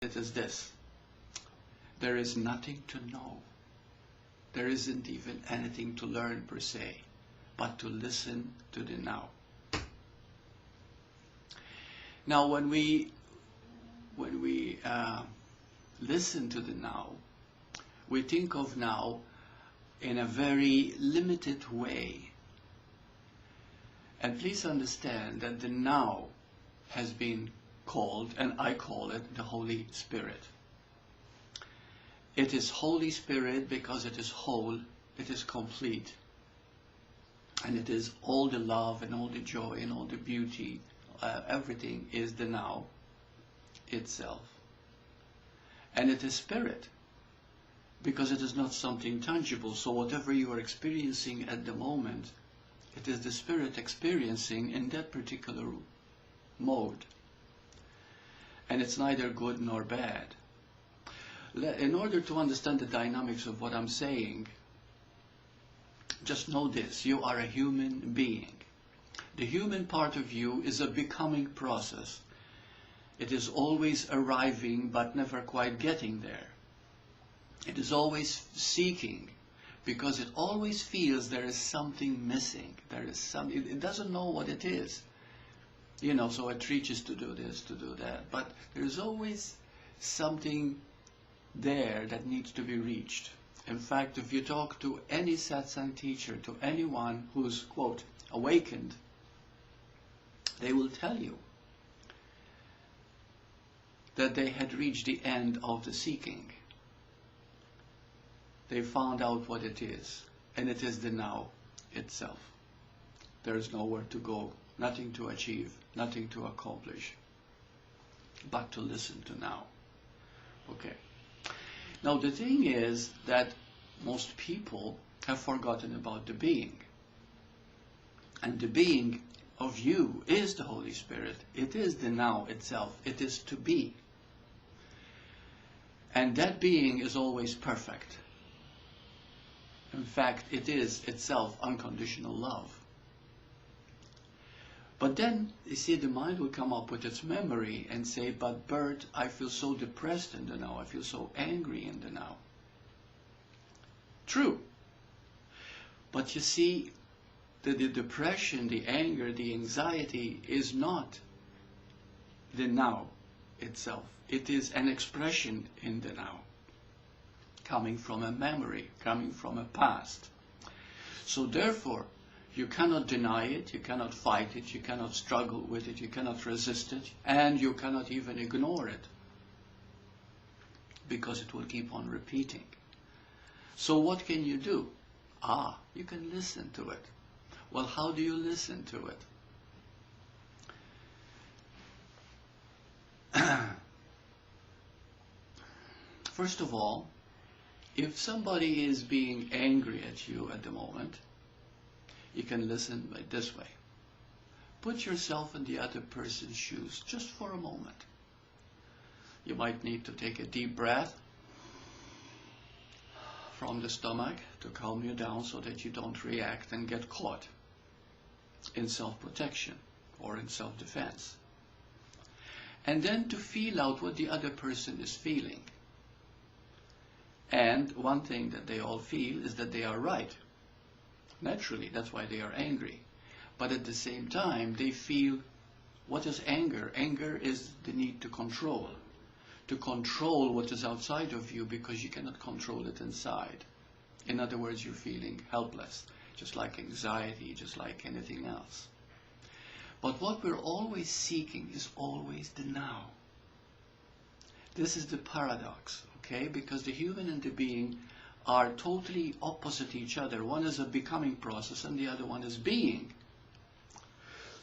it is this: there is nothing to know. There isn't even anything to learn per se, but to listen to the now. Now, when we listen to the now, we think of now in a very limited way. And please understand that the now has been called, and I call it, the Holy Spirit. It is Holy Spirit because it is whole, it is complete, and it is all the love and all the joy and all the beauty, everything is the now itself. And it is Spirit because it is not something tangible. So whatever you are experiencing at the moment, it is the Spirit experiencing in that particular mode. And it's neither good nor bad. In order to understand the dynamics of what I'm saying, just know this: you are a human being. The human part of you is a becoming process. It is always arriving but never quite getting there. It is always seeking because it always feels there is something missing. There is something, it doesn't know what it is. You know, so it reaches to do this, to do that. But there's always something there that needs to be reached. In fact, if you talk to any satsang teacher, to anyone who's, quote, awakened, they will tell you that they had reached the end of the seeking. They found out what it is, and it is the now itself. There is nowhere to go, nothing to achieve, nothing to accomplish, but to listen to now. Okay. Now the thing is that most people have forgotten about the being. And the being of you is the Holy Spirit. It is the now itself. It is to be. And that being is always perfect. In fact, it is itself unconditional love. But then, you see, the mind will come up with its memory and say, but Burt, I feel so depressed in the now. I feel so angry in the now. True. But you see, the depression, the anger, the anxiety is not the now itself. It is an expression in the now, coming from a memory, coming from a past. So therefore, you cannot deny it, you cannot fight it, you cannot struggle with it, you cannot resist it, and you cannot even ignore it, because it will keep on repeating. So what can you do? You can listen to it. Well, how do you listen to it? First of all, if somebody is being angry at you at the moment, you can listen this way. Put yourself in the other person's shoes just for a moment. You might need to take a deep breath from the stomach to calm you down so that you don't react and get caught in self-protection or in self-defense. And then to feel out what the other person is feeling. And one thing that they all feel is that they are right. Naturally, that's why they are angry. But at the same time, they feel, what is anger? Anger is the need to control what is outside of you because you cannot control it inside. In other words, you're feeling helpless, just like anxiety, just like anything else. But what we're always seeking is always the now. This is the paradox, okay? Because the human and the being are totally opposite each other. One is a becoming process and the other one is being.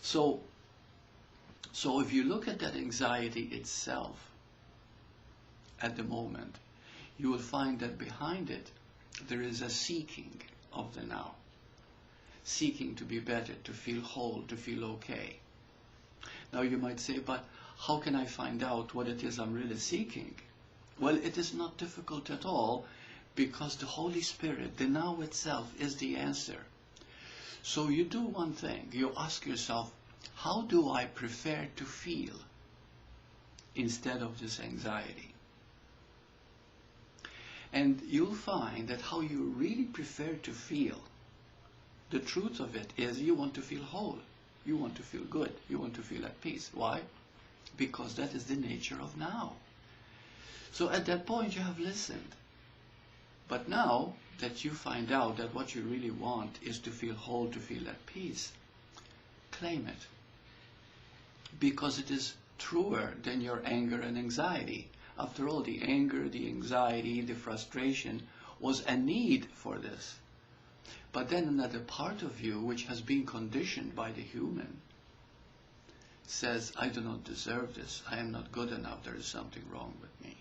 So if you look at that anxiety itself at the moment, you will find that behind it there is a seeking of the now. Seeking to be better, to feel whole, to feel okay. Now you might say, but how can I find out what it is I'm really seeking? Well, it is not difficult at all, because the Holy Spirit, the now itself, is the answer. So you do one thing. You ask yourself, how do I prefer to feel? instead of this anxiety. And you'll find that how you really prefer to feel, the truth of it is you want to feel whole. You want to feel good. You want to feel at peace. Why? Because that is the nature of now. So at that point you have listened. But now that you find out that what you really want is to feel whole, to feel at peace, claim it. Because it is truer than your anger and anxiety. After all, the anger, the anxiety, the frustration was a need for this. But then another part of you, which has been conditioned by the human, says, I do not deserve this. I am not good enough. There is something wrong with me.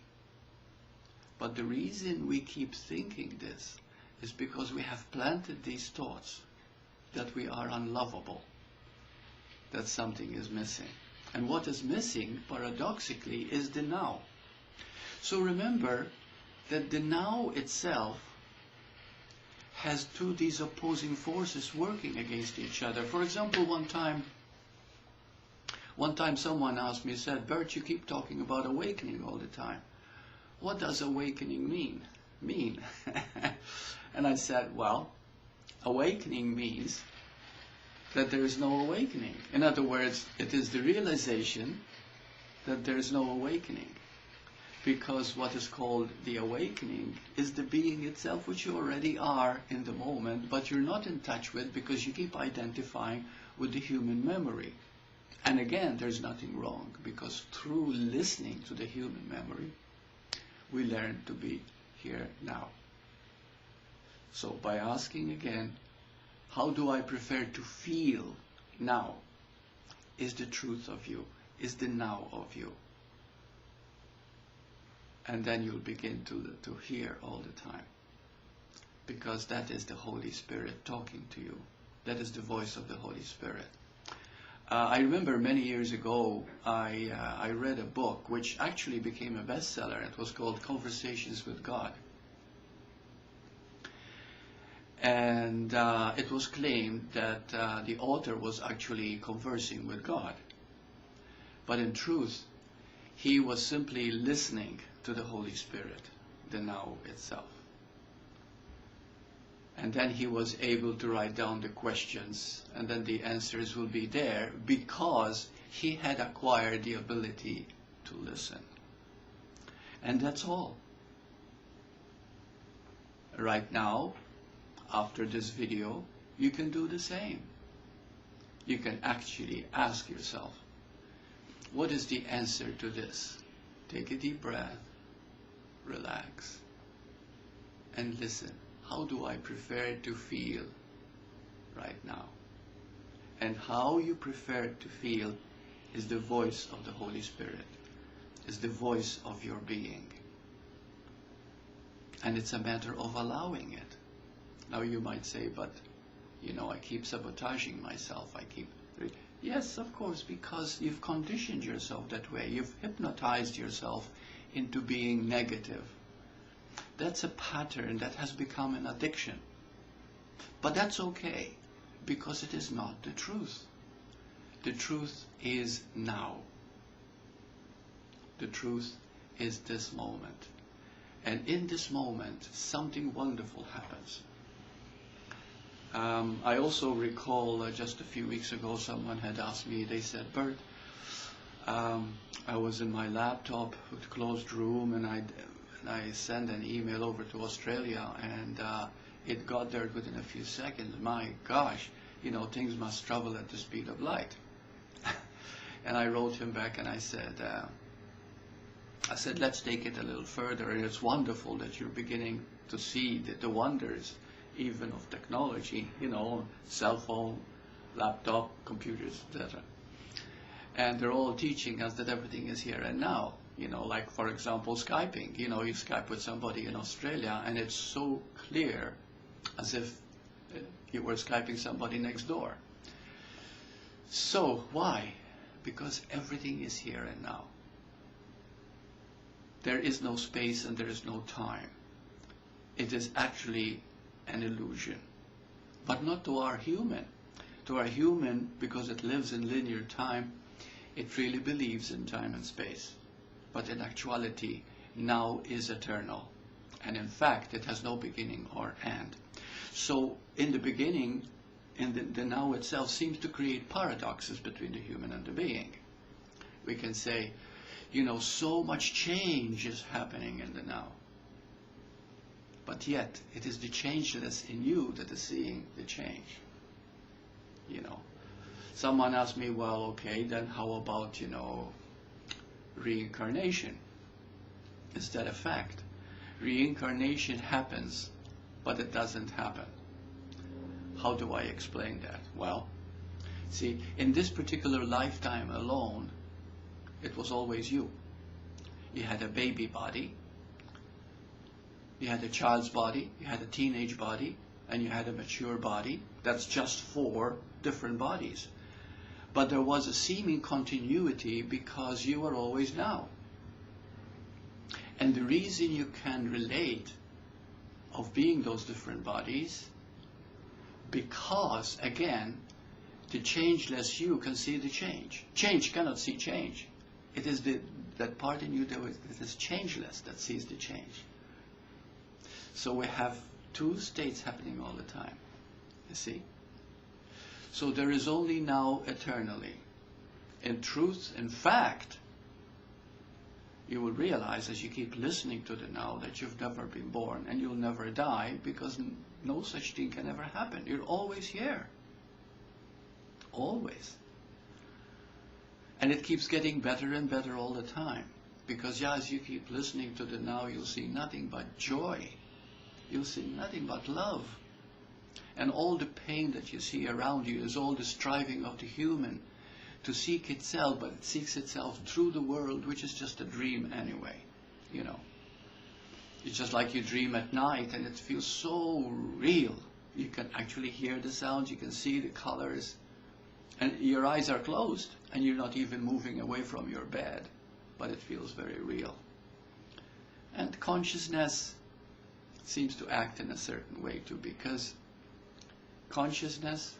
But the reason we keep thinking this is because we have planted these thoughts that we are unlovable, that something is missing. And what is missing, paradoxically, is the now. So remember that the now itself has these opposing forces working against each other. For example, one time someone asked me, said, Burt, you keep talking about awakening all the time. What does awakening mean? And I said, well, awakening means that there is no awakening. In other words, it is the realization that there is no awakening. Because what is called the awakening is the being itself, which you already are in the moment, but you're not in touch with because you keep identifying with the human memory. And again, there's nothing wrong, because through listening to the human memory, we learn to be here now. So by asking again, how do I prefer to feel now, is the truth of you, is the now of you. And then you'll begin to hear all the time. Because that is the Holy Spirit talking to you. That is the voice of the Holy Spirit. I remember many years ago, I read a book which actually became a bestseller. It was called Conversations with God. And it was claimed that the author was actually conversing with God. But in truth, he was simply listening to the Holy Spirit, the now itself. And then he was able to write down the questions, and then the answers will be there because he had acquired the ability to listen. And that's all. Right now, after this video, you can do the same. You can actually ask yourself, what is the answer to this? Take a deep breath, relax, and listen. How do I prefer to feel right now? And how you prefer to feel is the voice of the Holy Spirit, is the voice of your being. And it's a matter of allowing it. Now you might say, but, I keep sabotaging myself. Yes, of course, because you've conditioned yourself that way. You've hypnotized yourself into being negative. That's a pattern that has become an addiction. But that's okay, because it is not the truth. The truth is now. The truth is this moment. And in this moment, something wonderful happens. I also recall just a few weeks ago, someone had asked me, they said, Burt, I was in my laptop with closed room, and I sent an email over to Australia, and it got there within a few seconds. My gosh, things must travel at the speed of light. And I wrote him back and I said, let's take it a little further. And it's wonderful that you're beginning to see the wonders even of technology, cell phone, laptop, computers, etc. And they're all teaching us that everything is here and now. Like, for example, Skyping. You Skype with somebody in Australia, and it's so clear as if you were Skyping somebody next door. So, why? Because everything is here and now. There is no space and there is no time. It is actually an illusion. But not to our human. To our human, because it lives in linear time, it really believes in time and space. but in actuality, now is eternal. And in fact, it has no beginning or end. So in the beginning, the now itself seems to create paradoxes between the human and the being. We can say, so much change is happening in the now. But yet, it is the changeless in you that is seeing the change. Someone asked me, well, okay, then how about, reincarnation? Is that a fact? Reincarnation happens, but it doesn't happen. How do I explain that? Well, see, in this particular lifetime alone, it was always you. You had a baby body, you had a child's body, you had a teenage body, and you had a mature body. That's just 4 different bodies. But there was a seeming continuity because you were always now. And the reason you can relate of being those different bodies, because, again, the changeless you can see the change. Change cannot see change. It is that part in you that is changeless that sees the change. So we have 2 states happening all the time, you see? So there is only now eternally. In truth, in fact, you will realize as you keep listening to the now that you've never been born and you'll never die, because no such thing can ever happen. You're always here. Always. And it keeps getting better and better all the time. Because as you keep listening to the now, you'll see nothing but joy. You'll see nothing but love. And all the pain that you see around you is all the striving of the human to seek itself, but it seeks itself through the world, which is just a dream anyway, It's just like you dream at night, and it feels so real. You can actually hear the sounds, you can see the colors, and your eyes are closed, and you're not even moving away from your bed, but it feels very real. And consciousness seems to act in a certain way too, because consciousness,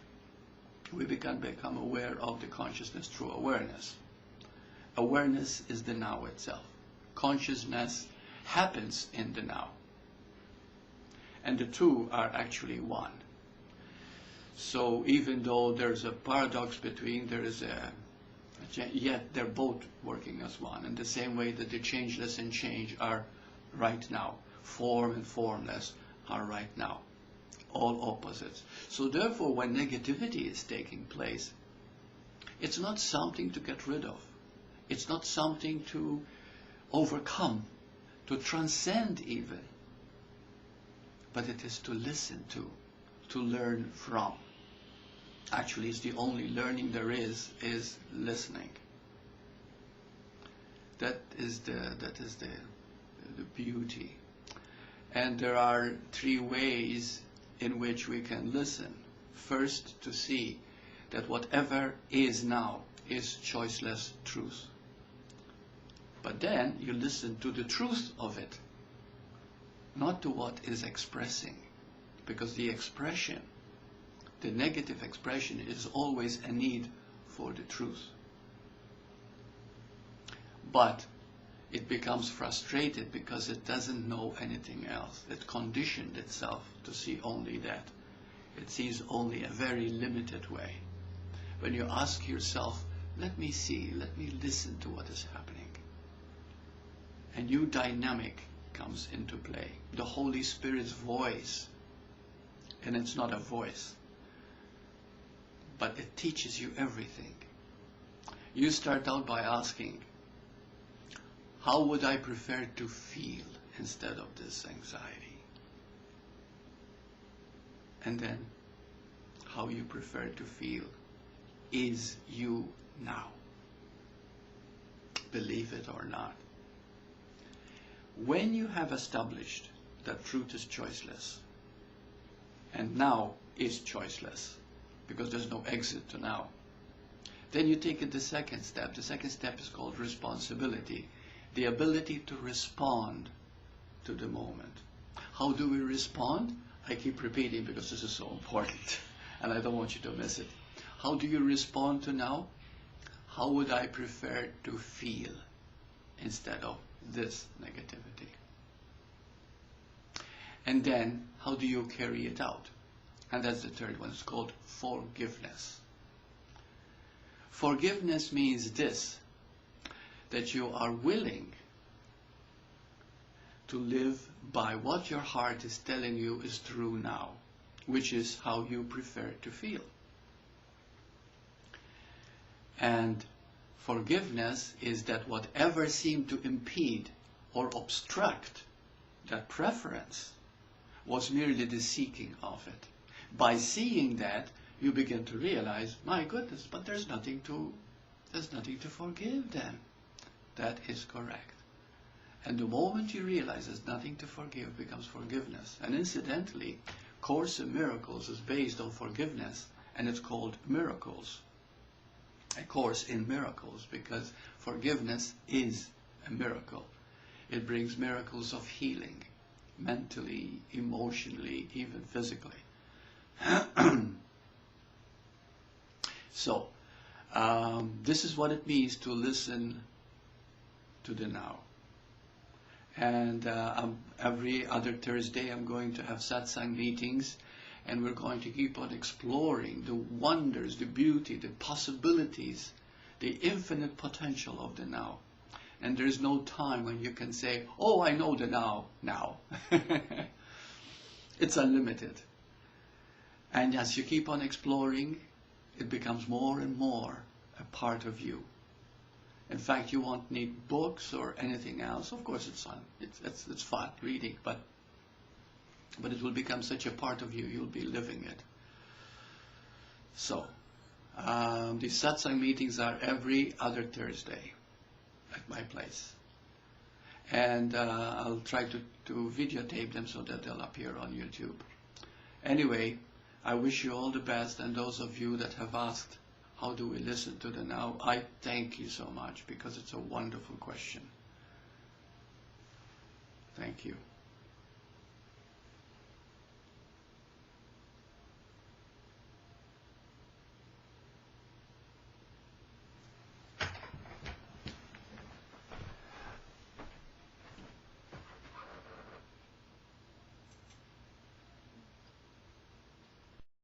we become aware of the consciousness through awareness. Awareness is the now itself. Consciousness happens in the now. And the 2 are actually one. So even though there's a paradox between, yet they're both working as one. In the same way that the changeless and change are right now. Form and formless are right now. All opposites. So therefore, when negativity is taking place, it's not something to get rid of. It's not something to overcome, to transcend even. But it is to listen to learn from. Actually, it's the only learning there is listening. That is the beauty. And there are 3 ways in which we can listen. First, to see that whatever is now is choiceless truth. But then you listen to the truth of it, not to what is expressing, because the expression, the negative expression, is always a need for the truth. But it becomes frustrated because it doesn't know anything else. It conditioned itself to see only that. It sees only a very limited way. When you ask yourself, let me see, let me listen to what is happening, a new dynamic comes into play. The Holy Spirit's voice. And it's not a voice, but it teaches you everything. You start out by asking, how would I prefer to feel instead of this anxiety? And then, how you prefer to feel is you now. Believe it or not. When you have established that truth is choiceless, and now is choiceless, because there's no exit to now, then you take it the second step. The second step is called responsibility. The ability to respond to the moment. How do we respond? I keep repeating because this is so important and I don't want you to miss it. How do you respond to now? How would I prefer to feel? instead of this negativity. And then, how do you carry it out? And that's the third one. It's called forgiveness. Forgiveness means this, that you are willing to live by what your heart is telling you is true now, which is how you prefer to feel. And forgiveness is that whatever seemed to impede or obstruct that preference was merely the seeking of it. By seeing that, you begin to realize, my goodness, but there's nothing to forgive then. That is correct. And the moment you realize there's nothing to forgive, becomes forgiveness. And incidentally, Course in Miracles is based on forgiveness, and it's called Miracles. A Course in Miracles, because forgiveness is a miracle. It brings miracles of healing, mentally, emotionally, even physically. So, this is what it means to listen to the now. And every other Thursday I'm going to have satsang meetings, and we're going to keep on exploring the wonders, the beauty, the possibilities, the infinite potential of the now. And there's no time when you can say, oh, I know the now. It's unlimited. And as you keep on exploring, it becomes more and more a part of you. In fact, you won't need books or anything else. Of course, it's fun. It's fun reading, but it will become such a part of you. You'll be living it. So, these satsang meetings are every other Thursday at my place, and I'll try to videotape them so that they'll appear on YouTube. Anyway, I wish you all the best, and those of you that have asked, how do we listen to the now? I thank you so much, because it's a wonderful question. Thank you.